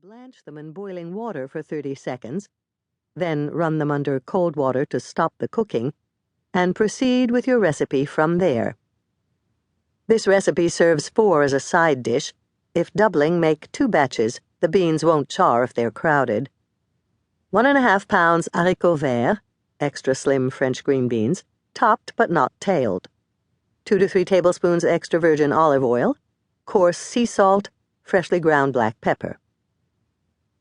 Blanch them in boiling water for 30 seconds, then run them under cold water to stop the cooking, and proceed with your recipe from there. This recipe serves 4 as a side dish. If doubling, make 2 batches. The beans won't char if they're crowded. 1½ pounds haricots verts, extra slim French green beans, topped but not tailed. 2 to 3 tablespoons extra virgin olive oil, coarse sea salt, freshly ground black pepper.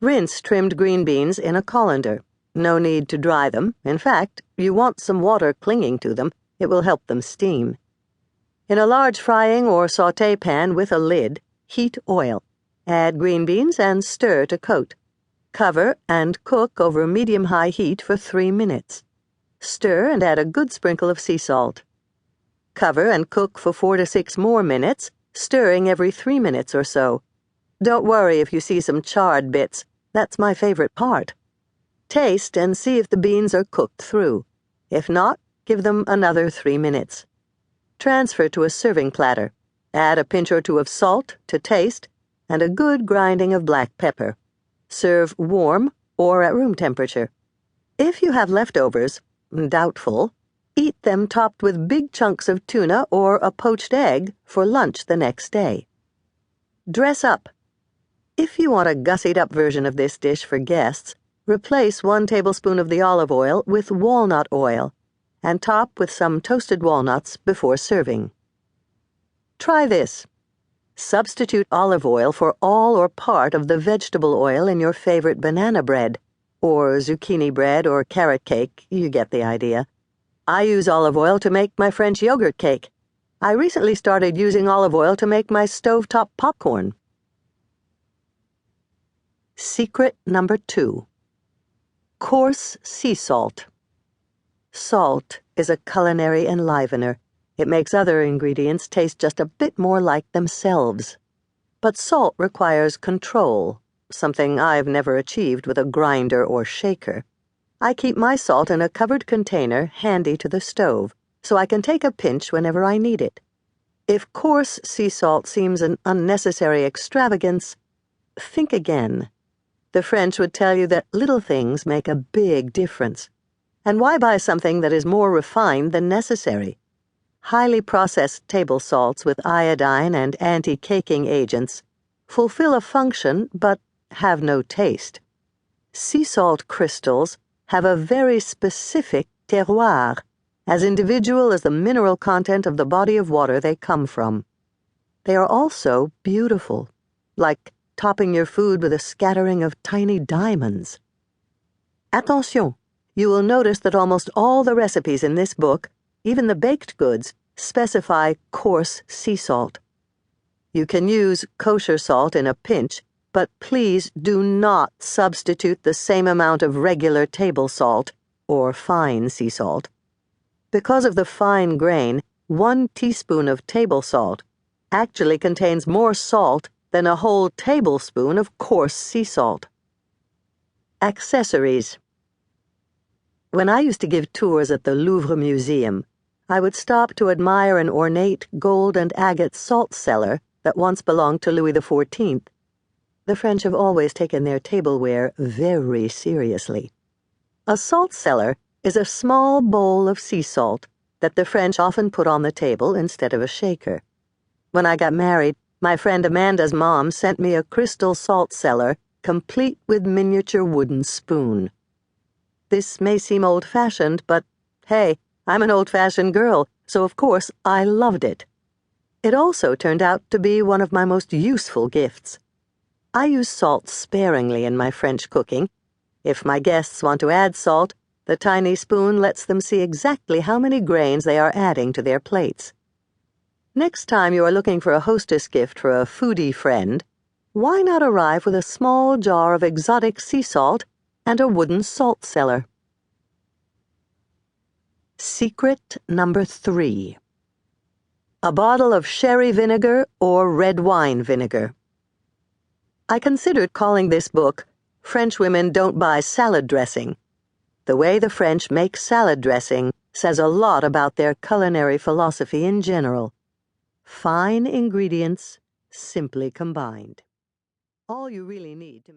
Rinse trimmed green beans in a colander. No need to dry them. In fact, you want some water clinging to them. It will help them steam. In a large frying or sauté pan with a lid, heat oil. Add green beans and stir to coat. Cover and cook over medium-high heat for 3 minutes. Stir and add a good sprinkle of sea salt. Cover and cook for 4 to 6 more minutes, stirring every 3 minutes or so. Don't worry if you see some charred bits. That's my favorite part. Taste and see if the beans are cooked through. If not, give them another 3 minutes. Transfer to a serving platter. Add a pinch or 2 of salt to taste and a good grinding of black pepper. Serve warm or at room temperature. If you have leftovers, doubtful, eat them topped with big chunks of tuna or a poached egg for lunch the next day. Dress up. If you want a gussied-up version of this dish for guests, replace 1 tablespoon of the olive oil with walnut oil and top with some toasted walnuts before serving. Try this. Substitute olive oil for all or part of the vegetable oil in your favorite banana bread, or zucchini bread or carrot cake, you get the idea. I use olive oil to make my French yogurt cake. I recently started using olive oil to make my stovetop popcorn. Secret number 2. Coarse sea salt. Salt is a culinary enlivener. It makes other ingredients taste just a bit more like themselves. But salt requires control, something I've never achieved with a grinder or shaker. I keep my salt in a covered container handy to the stove, so I can take a pinch whenever I need it. If coarse sea salt seems an unnecessary extravagance, think again. The French would tell you that little things make a big difference. And why buy something that is more refined than necessary? Highly processed table salts with iodine and anti-caking agents fulfill a function but have no taste. Sea salt crystals have a very specific terroir, as individual as the mineral content of the body of water they come from. They are also beautiful, like topping your food with a scattering of tiny diamonds. Attention! You will notice that almost all the recipes in this book, even the baked goods, specify coarse sea salt. You can use kosher salt in a pinch, but please do not substitute the same amount of regular table salt, or fine sea salt. Because of the fine grain, 1 teaspoon of table salt actually contains more salt than a whole tablespoon of coarse sea salt. Accessories. When I used to give tours at the Louvre Museum, I would stop to admire an ornate gold and agate salt cellar that once belonged to Louis XIV. The French have always taken their tableware very seriously. A salt cellar is a small bowl of sea salt that the French often put on the table instead of a shaker. When I got married, my friend Amanda's mom sent me a crystal salt cellar complete with miniature wooden spoon. This may seem old-fashioned, but hey, I'm an old-fashioned girl, so of course I loved it. It also turned out to be one of my most useful gifts. I use salt sparingly in my French cooking. If my guests want to add salt, the tiny spoon lets them see exactly how many grains they are adding to their plates. Next time you are looking for a hostess gift for a foodie friend, why not arrive with a small jar of exotic sea salt and a wooden salt cellar? Secret number 3. A bottle of sherry vinegar or red wine vinegar. I considered calling this book French Women Don't Buy Salad Dressing. The way the French make salad dressing says a lot about their culinary philosophy in general. Fine ingredients, simply combined. All you really need to